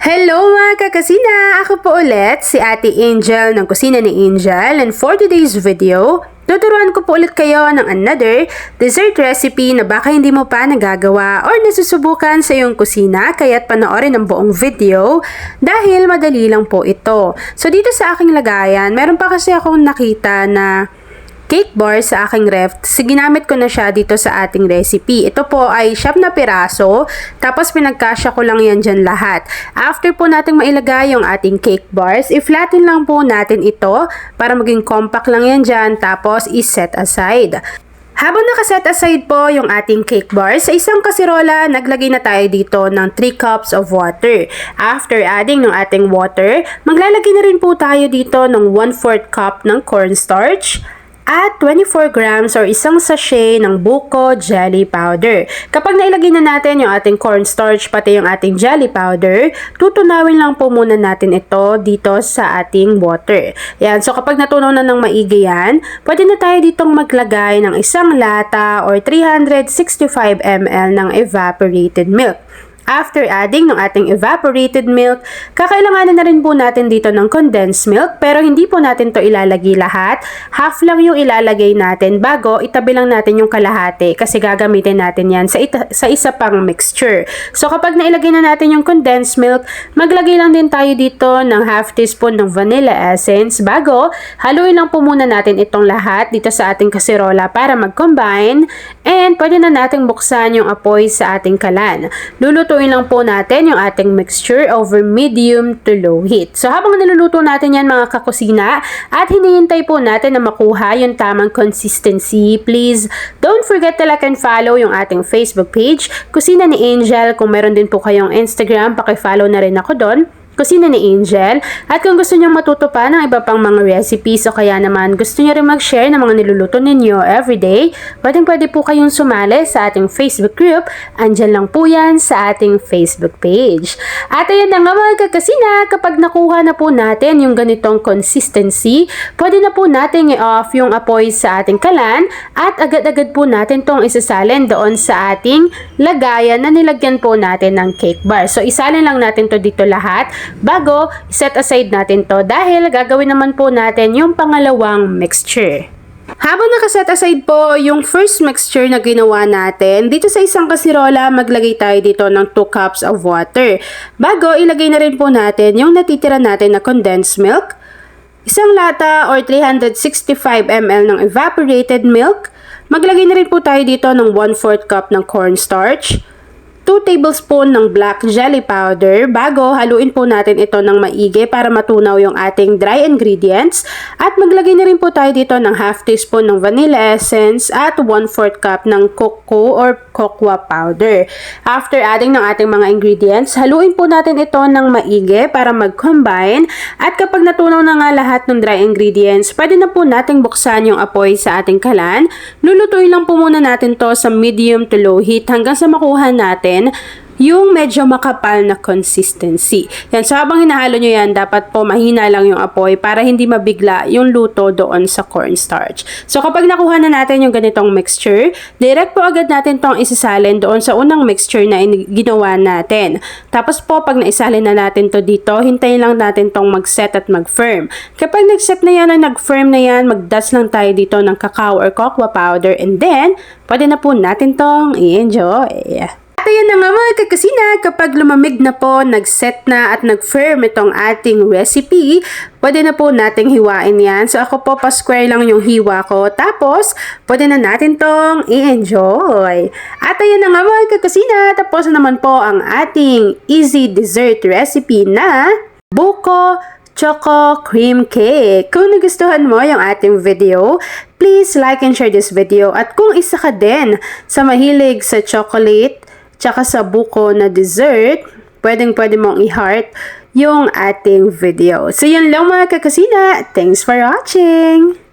Hello mga kakasina! Ako po ulit si Ate Angel ng Kusina ni Angel, and for today's video, tuturuan ko po ulit kayo ng another dessert recipe na baka hindi mo pa nagagawa or nasusubukan sa iyong kusina, kaya't panoorin ang buong video dahil madali lang po ito. So dito sa aking lagayan, meron pa kasi akong nakita na cake bar sa aking ref. Ginamit ko na siya dito sa ating recipe. Ito po ay 7 na piraso, tapos pinagkasya ko lang yan dyan lahat. After po natin mailagay yung ating cake bars, i-flatten lang po natin ito para maging compact lang yan dyan, tapos i-set aside. Habang nakaset aside po yung ating cake bars, sa isang kasirola, naglagay na tayo dito ng 3 cups of water. After adding ng ating water, maglalagay na rin po tayo dito ng 1/4 cup ng cornstarch at 24 grams or isang sachet ng buko jelly powder. Kapag nailagay na natin yung ating cornstarch pati yung ating jelly powder, tutunawin lang po muna natin ito dito sa ating water. Yan. So kapag natunaw na ng maigi yan, pwede na tayo ditong maglagay ng isang lata or 365 ml ng evaporated milk. After adding ng ating evaporated milk, kakailanganin na rin po natin dito ng condensed milk, pero hindi po natin to ilalagay lahat. Half lang yung ilalagay natin bago itabi lang natin yung kalahati kasi gagamitin natin yan sa isa pang mixture. So kapag nailagay na natin yung condensed milk, maglagay lang din tayo dito ng half teaspoon ng vanilla essence bago haluin lang po muna natin itong lahat dito sa ating kasirola para mag-combine, and pwede na nating buksan yung apoy sa ating kalan. Lulutuin lang po natin yung ating mixture over medium to low heat. So habang niluluto natin yan mga kakusina at hinihintay po natin na makuha yung tamang consistency, please don't forget to like and follow yung ating Facebook page, Kusina ni Angel. Kung meron din po kayong Instagram, paki-follow na rin ako doon, Kusina ni Angel. At kung gusto nyo matuto pa ng iba pang mga recipes o kaya naman gusto nyo rin mag-share ng mga niluluto ninyo everyday, pwede po kayong sumali sa ating Facebook group. Andyan lang po yan sa ating Facebook page. At ayan na nga mga kakasina, kapag nakuha na po natin yung ganitong consistency, pwede na po natin i-off yung apoy sa ating kalan at agad-agad po natin tong isasalin doon sa ating lagayan na nilagyan po natin ng cake bar. So isalin lang natin to dito lahat bago set aside natin to dahil gagawin naman po natin yung pangalawang mixture. Habang nakaset aside po yung first mixture na ginawa natin, dito sa isang kasirola, maglagay tayo dito ng 2 cups of water. Bago, ilagay na rin po natin yung natitira natin na condensed milk, isang lata or 365 ml ng evaporated milk, maglagay na rin po tayo dito ng 1/4 cup ng cornstarch, 2 tablespoon ng black jelly powder bago haluin po natin ito ng maigi para matunaw yung ating dry ingredients, at maglagay na rin po tayo dito ng half teaspoon ng vanilla essence at 1/4 cup ng cocoa or cocoa powder. After adding ng ating mga ingredients, haluin po natin ito ng maigi para mag-combine, at kapag natunaw na nga lahat ng dry ingredients, pwede na po nating buksan yung apoy sa ating kalan. Lulutuin lang po muna natin to sa medium to low heat hanggang sa makuha natin yung medyo makapal na consistency. Yan, so habang hinahalo nyo yan, dapat po mahina lang yung apoy para hindi mabigla yung luto doon sa cornstarch. So kapag nakuha na natin yung ganitong mixture, direct po agad natin tong isasalin doon sa unang mixture na ginawa natin. Tapos po pag naisalin na natin to dito, hintayin lang natin tong mag-set at mag-firm. Kapag nag-set na yan at nag-firm na yan, mag-dust lang tayo dito ng cacao or cocoa powder, and then pwede na po natin tong i-enjoy. At ayan na nga mga kakasina, kapag lumamig na po, nag-set na at nag-firm itong ating recipe, pwede na po nating hiwain yan. So ako po, pa-square lang yung hiwa ko. Tapos, pwede na natin tong i-enjoy. At ayan na nga mga kakasina, tapos naman po ang ating easy dessert recipe na buko choco cream cake. Kung nagustuhan mo yung ating video, please like and share this video. At kung isa ka din sa mahilig sa chocolate, tsaka sa buko na dessert, pwede mong i-heart yung ating video. So yun lang mga kakasina. Thanks for watching!